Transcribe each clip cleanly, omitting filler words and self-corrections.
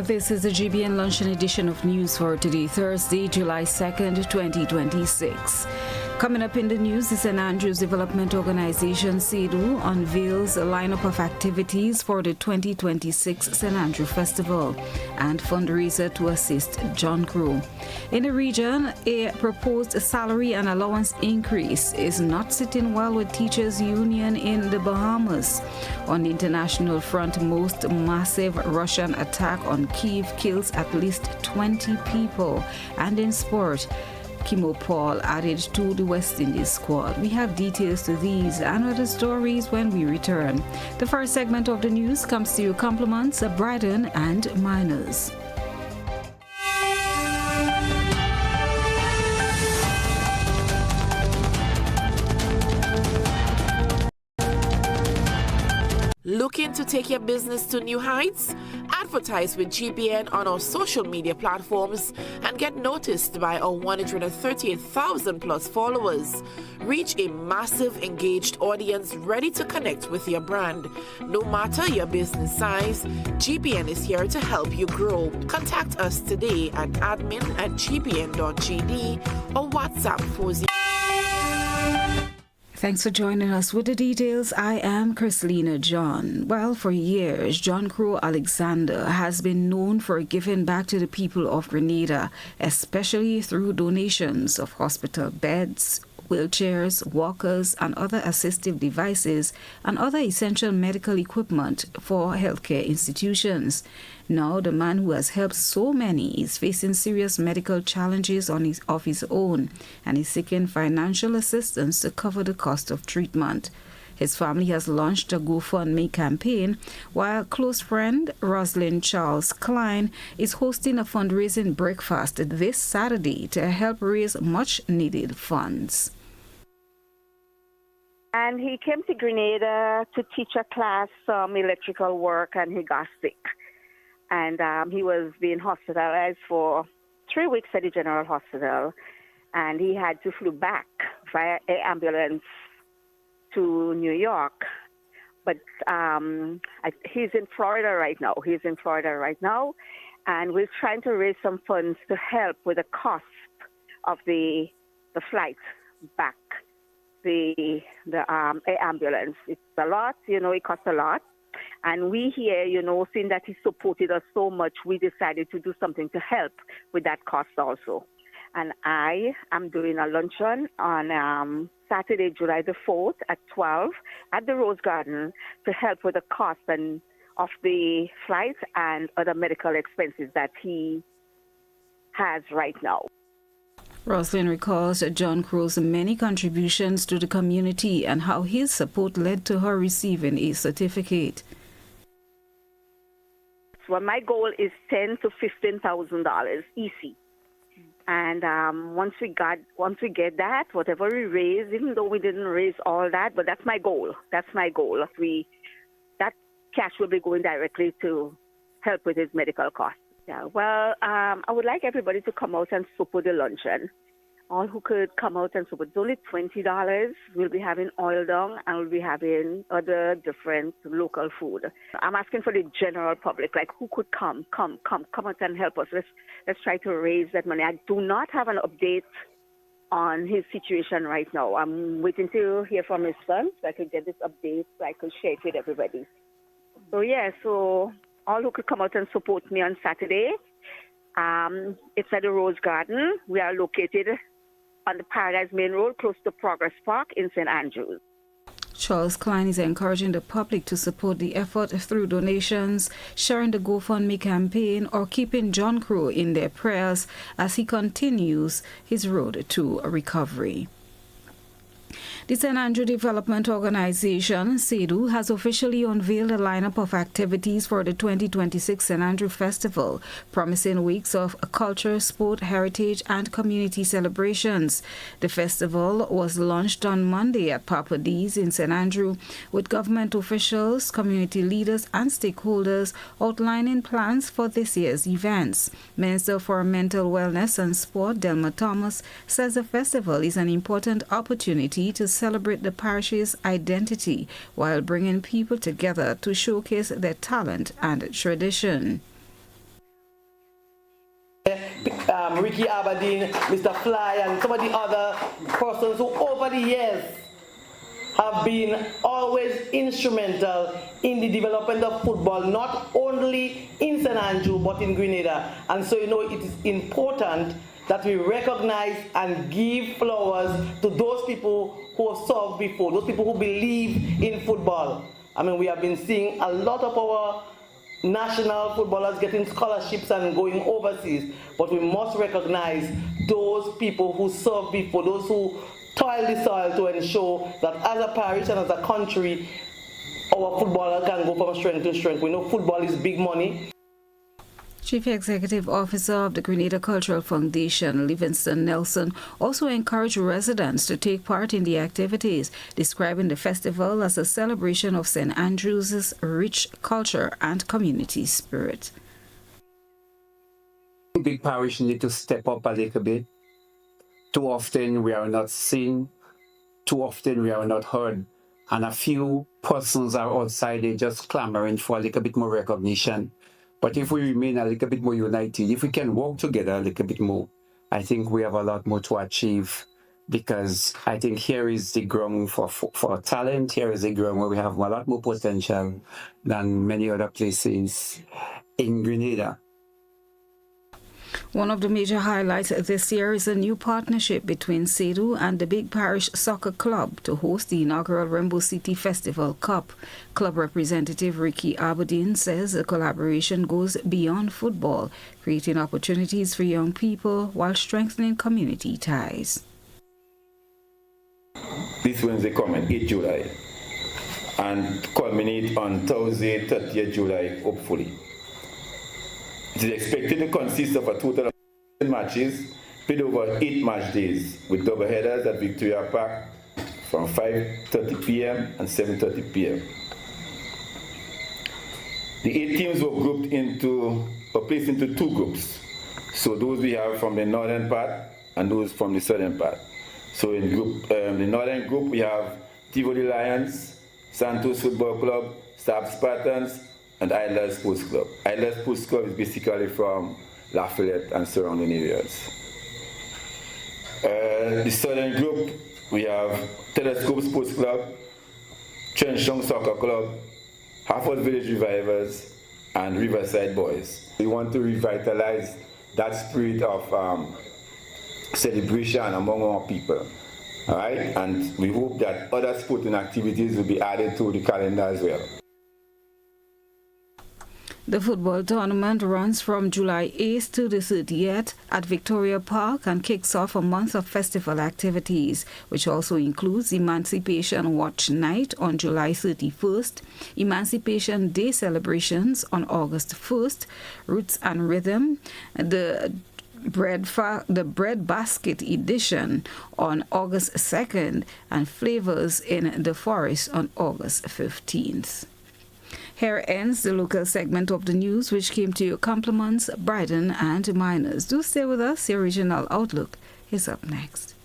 This is the GBN Luncheon edition of news for today, Thursday, July 2nd, 2026. Coming up in the news, the St. Andrews Development Organization, CEDU, unveils a lineup of activities for the 2026 St. Andrew Festival and fundraiser to assist John Crow. In the region, a proposed salary and allowance increase is not sitting well with teachers' union in the Bahamas. On the international front, most massive Russian attack on Kyiv kills at least 20 people. And in sport, Kimo Paul added to the West Indies squad. We have details to these and other stories when we return. The first segment of the news comes to you compliments of Brighton and Miners. Looking to take your business to new heights? Advertise with GBN on our social media platforms and get noticed by our 138,000 plus followers. Reach a massive engaged audience ready to connect with your brand. No matter your business size, GBN is here to help you grow. Contact us today at admin@gbn.gd or WhatsApp 40. Thanks for joining us with the details. I am Christlina John. Well, for years, John Crow Alexander has been known for giving back to the people of Grenada, especially through donations of hospital beds, wheelchairs, walkers, and other assistive devices and other essential medical equipment for healthcare institutions. Now, the man who has helped so many is facing serious medical challenges of his own and is seeking financial assistance to cover the cost of treatment. His family has launched a GoFundMe campaign, while close friend Rosalind Charles Klein is hosting a fundraising breakfast this Saturday to help raise much-needed funds. And he came to Grenada to teach a class some electrical work, and he got sick. And he was being hospitalized for 3 weeks at the General Hospital, and he had to flew back via air ambulance to New York. But he's in Florida right now. And we're trying to raise some funds to help with the cost of the flight back, the air ambulance. It's a lot, it costs a lot. And we here, seeing that he supported us so much, we decided to do something to help with that cost also. And I am doing a luncheon on Saturday, July the 4th at 12 at the Rose Garden to help with the cost of the flight and other medical expenses that he has right now. Rosalind recalls John Crow's many contributions to the community and how his support led to her receiving a certificate. Well, my goal is $10,000 to $15,000 easy. And once we get that, whatever we raise, even though we didn't raise all that, but that's my goal. That cash will be going directly to help with his medical costs. Yeah, well, I would like everybody to come out and support the luncheon. All who could come out and support. It's only $20. We'll be having oil dung and we'll be having other different local food. I'm asking for the general public, like who could come out and help us. Let's try to raise that money. I do not have an update on his situation right now. I'm waiting to hear from his son so I could get this update so I could share it with everybody. So all who could come out and support me on Saturday. It's at the Rose Garden. We are located on the Paradise Main Road, close to Progress Park in St. Andrews. Charles Klein is encouraging the public to support the effort through donations, sharing the GoFundMe campaign, or keeping John Crow in their prayers as he continues his road to recovery. The St. Andrew Development Organization, CEDU, has officially unveiled a lineup of activities for the 2026 St. Andrew Festival, promising weeks of culture, sport, heritage, and community celebrations. The festival was launched on Monday at Papa D's in St. Andrew, with government officials, community leaders, and stakeholders outlining plans for this year's events. Minister for Mental Wellness and Sport, Delma Thomas, says the festival is an important opportunity to celebrate the parish's identity while bringing people together to showcase their talent and tradition. Ricky Aberdeen, Mr. Fly, and some of the other persons who over the years have been always instrumental in the development of football, not only in St. Andrew, but in Grenada. And so, it is important that we recognize and give flowers to those people who have served before, those people who believe in football. I mean, we have been seeing a lot of our national footballers getting scholarships and going overseas, but we must recognize those people who served before, those who toil the soil to ensure that as a parish and as a country, our footballer can go from strength to strength. We know football is big money. Chief Executive Officer of the Grenada Cultural Foundation, Livingston Nelson, also encouraged residents to take part in the activities, describing the festival as a celebration of St. Andrew's rich culture and community spirit. Big parish need to step up a little bit. Too often we are not seen, too often we are not heard, and a few persons are outside, they just clamoring for a little bit more recognition. But if we remain a little bit more united, if we can work together a little bit more, I think we have a lot more to achieve, because I think here is the ground for talent. Here is the ground where we have a lot more potential than many other places in Grenada. One of the major highlights this year is a new partnership between CEDU and the Big Parish Soccer Club to host the inaugural Rainbow City Festival Cup. Club representative Ricky Aberdeen says the collaboration goes beyond football, creating opportunities for young people while strengthening community ties. This Wednesday coming, 8 July, and culminate on Thursday, 30th July, hopefully. It is expected to consist of a total of 10 matches played over 8 match days, with double headers at Victoria Park from 5:30 p.m. and 7:30 p.m. The 8 teams were placed into 2 groups. So those we have from the northern part and those from the southern part. So in the northern group we have Tivoli Lions, Santos Football Club, Stab Spartans, and Idler Sports Club. Idler Sports Club is basically from Lafayette and surrounding areas. The southern group, we have Telescope Sports Club, Trenchong Soccer Club, Harford Village Revivers, and Riverside Boys. We want to revitalize that spirit of celebration among our people. All right? And we hope that other sporting activities will be added to the calendar as well. The football tournament runs from July 8th to the 30th at Victoria Park and kicks off a month of festival activities, which also includes Emancipation Watch Night on July 31st, Emancipation Day celebrations on August 1st, Roots and Rhythm, the Bread Basket edition on August 2nd, and Flavors in the Forest on August 15th. Here ends the local segment of the news, which came to your compliments, Brighton and Miners. Do stay with us. Your regional outlook is up next.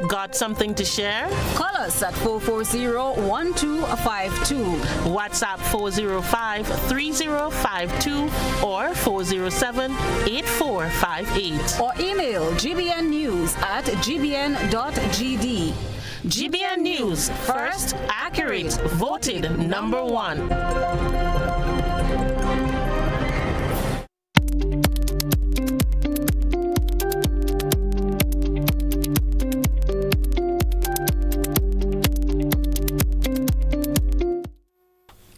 Got something to share? Call us at 440-1252. WhatsApp 405-3052 or 407-8458. Or email gbnnews@gbn.gd. GBN News, first, accurate, voted #1.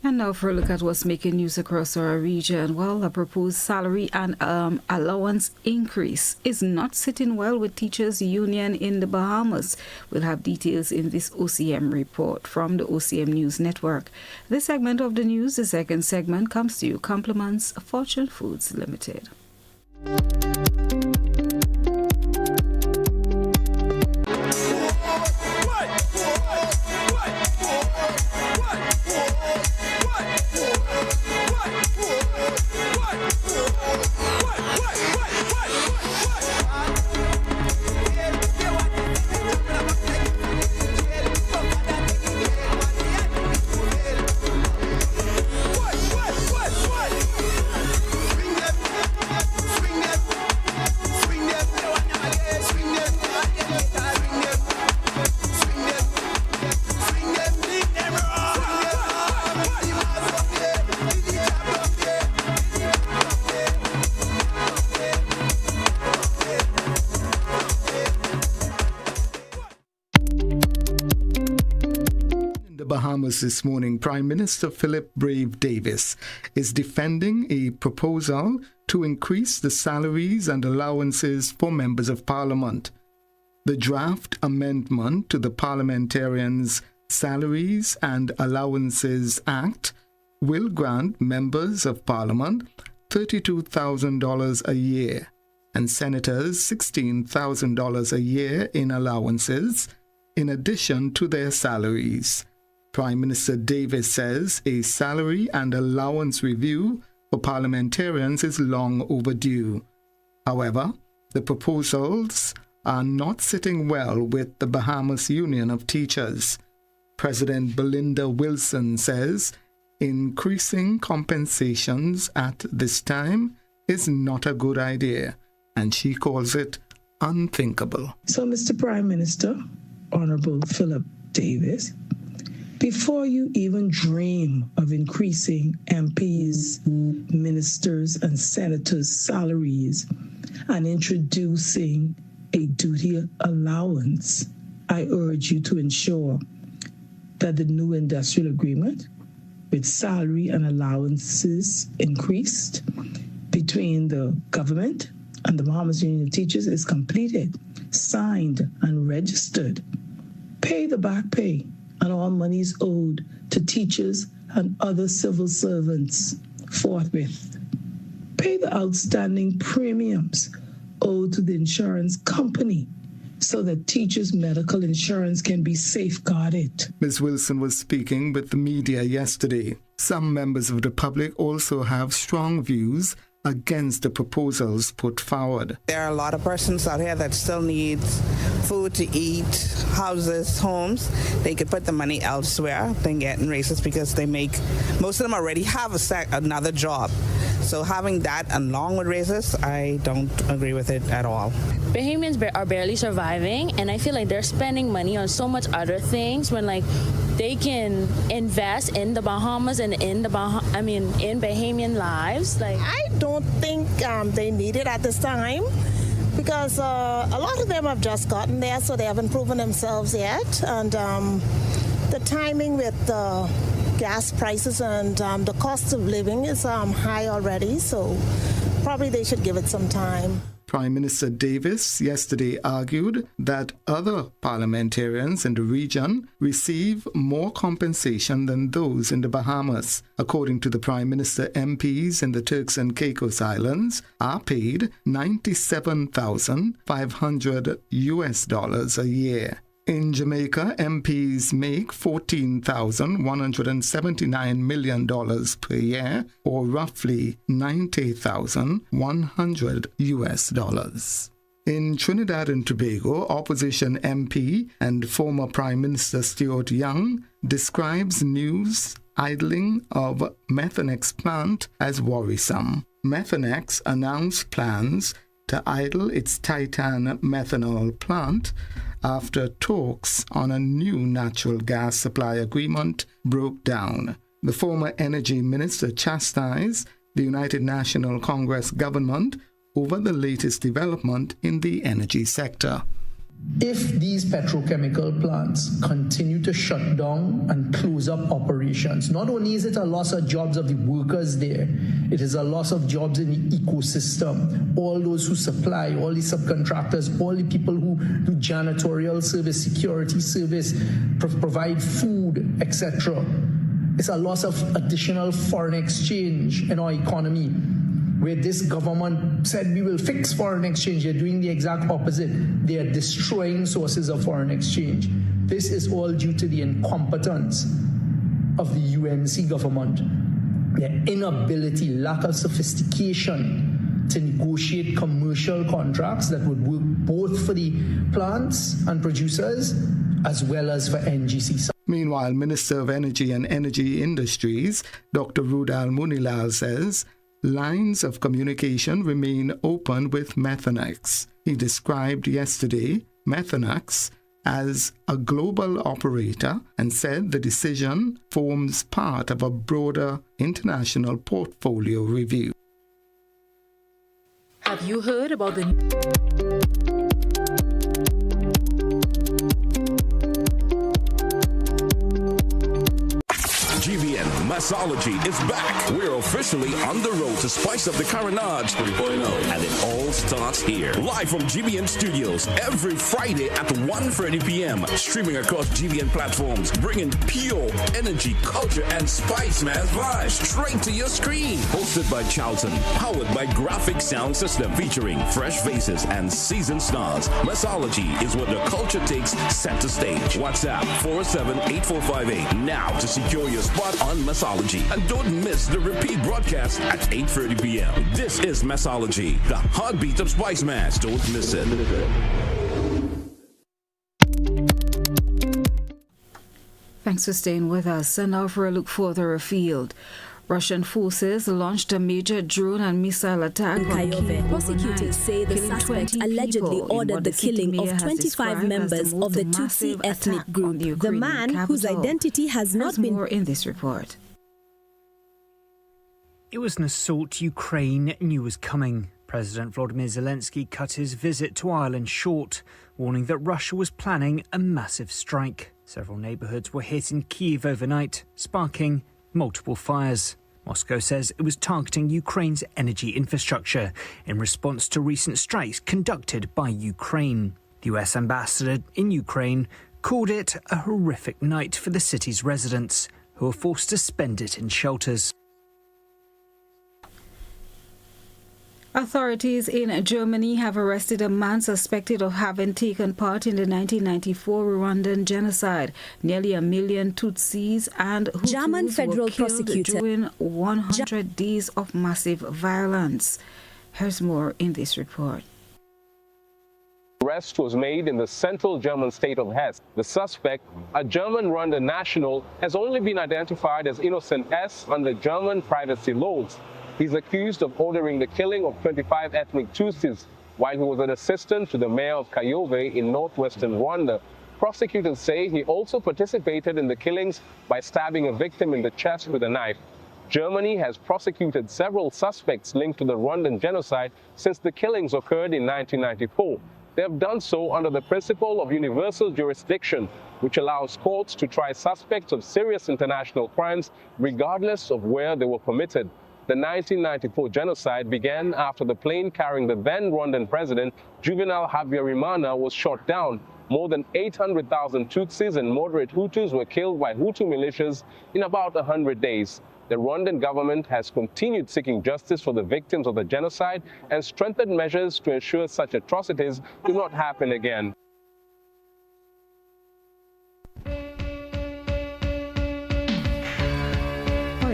And now for a look at what's making news across our region. Well, a proposed salary and allowance increase is not sitting well with teachers' union in the Bahamas. We'll have details in this OCM report from the OCM News Network. This segment of the news, the second segment, comes to you compliments Fortune Foods Limited. news this morning, Prime Minister Philip Brave Davis is defending a proposal to increase the salaries and allowances for members of Parliament. The draft amendment to the Parliamentarians' Salaries and Allowances Act will grant members of Parliament $32,000 a year and senators $16,000 a year in allowances, in addition to their salaries. Prime Minister Davis says a salary and allowance review for parliamentarians is long overdue. However, the proposals are not sitting well with the Bahamas Union of Teachers. President Belinda Wilson says increasing compensations at this time is not a good idea, and she calls it unthinkable. So, Mr. Prime Minister, Honorable Philip Davis, before you even dream of increasing MPs, ministers, and senators' salaries and introducing a duty allowance, I urge you to ensure that the new industrial agreement with salary and allowances increased between the government and the Bahamas Union of Teachers is completed, signed, and registered. Pay the back pay and all monies owed to teachers and other civil servants forthwith. Pay the outstanding premiums owed to the insurance company so that teachers' medical insurance can be safeguarded. Ms. Wilson was speaking with the media yesterday. Some members of the public also have strong views against the proposals put forward. There are a lot of persons out here that still need food to eat, houses, homes. They could put the money elsewhere than getting raises because most of them already have another job. So having that along with raises, I don't agree with it at all. Bahamians are barely surviving, and I feel like they're spending money on so much other things when they can invest in the Bahamas and in Bahamian lives. I don't think they need it at this time because a lot of them have just gotten there, so they haven't proven themselves yet. And the timing with the gas prices and the cost of living is high already, so probably they should give it some time. Prime Minister Davis yesterday argued that other parliamentarians in the region receive more compensation than those in the Bahamas. According to the Prime Minister, MPs in the Turks and Caicos Islands are paid $97,500 a year. In Jamaica, MPs make $14,179 million per year, or roughly $90,100. In Trinidad and Tobago, opposition MP and former Prime Minister Stuart Young describes news idling of Methanex plant as worrisome. Methanex announced plans to idle its Titan methanol plant after talks on a new natural gas supply agreement broke down. The former energy minister chastised the United National Congress government over the latest development in the energy sector. If these petrochemical plants continue to shut down and close up operations, not only is it a loss of jobs of the workers there, it is a loss of jobs in the ecosystem. All those who supply, all the subcontractors, all the people who do janitorial service, security service, provide food, etc. It's a loss of additional foreign exchange in our economy. Where this government said we will fix foreign exchange, they're doing the exact opposite. They are destroying sources of foreign exchange. This is all due to the incompetence of the UNC government, their inability, lack of sophistication to negotiate commercial contracts that would work both for the plants and producers as well as for NGC. Meanwhile, Minister of Energy and Energy Industries, Dr. Rudal Munilal, says lines of communication remain open with Methanex. He described yesterday Methanex as a global operator and said the decision forms part of a broader international portfolio review. Have you heard about the Mixology is back. We're officially on the road to spice up the Carnage 3.0, and it all starts here. Live from GBN Studios every Friday at 1:30 p.m. Streaming across GBN platforms, bringing pure energy, culture, and spice mass vibes straight to your screen. Hosted by Charlton, powered by Graphic Sound System, featuring fresh faces and seasoned stars. Mixology is what the culture takes center stage. WhatsApp 407-8458 now to secure your spot on Mixology. And don't miss the repeat broadcast at 8:30 p.m. This is Mixology, the heartbeat of Spice Mass. Don't miss it. Thanks for staying with us. And now for a look further afield. Russian forces launched a major drone and missile attack on Kyiv. Prosecutors say the suspect allegedly ordered the killing of 25 members of the Tutsi ethnic group. The man, whose identity has not been... More in this report. It was an assault Ukraine knew was coming. President Volodymyr Zelensky cut his visit to Ireland short, warning that Russia was planning a massive strike. Several neighbourhoods were hit in Kyiv overnight, sparking multiple fires. Moscow says it was targeting Ukraine's energy infrastructure in response to recent strikes conducted by Ukraine. The US ambassador in Ukraine called it a horrific night for the city's residents, who were forced to spend it in shelters. Authorities in Germany have arrested a man suspected of having taken part in the 1994 Rwandan genocide. Nearly 1 million Tutsis and Hutus German federal were killed prosecutor during 100 days of massive violence. Here's more in this report. Arrest was made in the central German state of Hesse. The suspect, a German Rwandan national, has only been identified as Innocent S. under German privacy laws. He's accused of ordering the killing of 25 ethnic Tutsis while he was an assistant to the mayor of Kayove in northwestern Rwanda. Prosecutors say he also participated in the killings by stabbing a victim in the chest with a knife. Germany has prosecuted several suspects linked to the Rwandan genocide since the killings occurred in 1994. They have done so under the principle of universal jurisdiction, which allows courts to try suspects of serious international crimes regardless of where they were committed. The 1994 genocide began after the plane carrying the then Rwandan president, Juvenal Habyarimana, was shot down. More than 800,000 Tutsis and moderate Hutus were killed by Hutu militias in about 100 days. The Rwandan government has continued seeking justice for the victims of the genocide and strengthened measures to ensure such atrocities do not happen again.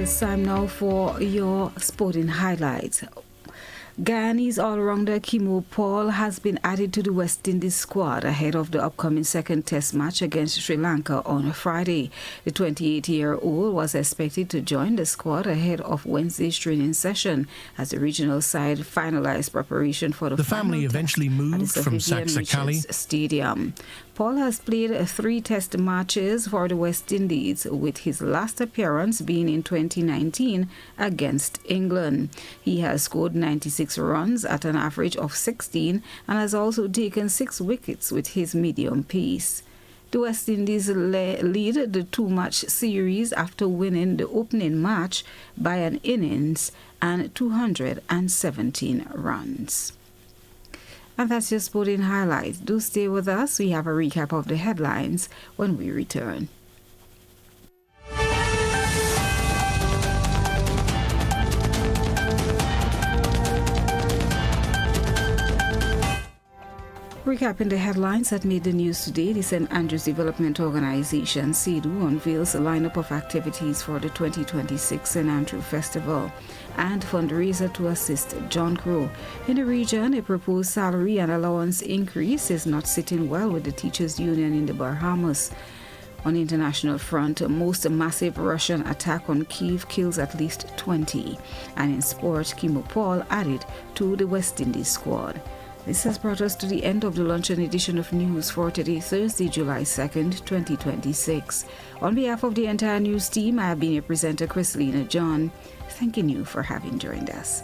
It's time now for your sporting highlights. Guyanese all-rounder Kimo Paul has been added to the West Indies squad ahead of the upcoming second test match against Sri Lanka on Friday. The 28-year-old was expected to join the squad ahead of Wednesday's training session as the regional side finalized preparation for the family eventually moved from Saxakali Stadium. Paul has played 3 test matches for the West Indies, with his last appearance being in 2019 against England. He has scored 96 runs at an average of 16 and has also taken 6 wickets with his medium pace. The West Indies lead the 2-match series after winning the opening match by an innings and 217 runs. And that's your sporting highlights. Do stay with us. We have a recap of the headlines when we return. Recapping the headlines that made the news today, the St. Andrews Development Organization, CEDU, unveils a lineup of activities for the 2026 St. Andrew Festival and fundraiser to assist John Crow. In the region, a proposed salary and allowance increase is not sitting well with the teachers' union in the Bahamas. On the international front, a most massive Russian attack on Kyiv kills at least 20. And in sport, Kimo Paul added to the West Indies squad. This has brought us to the end of the luncheon edition of news for today, Thursday, July 2nd, 2026. On behalf of the entire news team, I have been your presenter, Christlina John, thanking you for having joined us.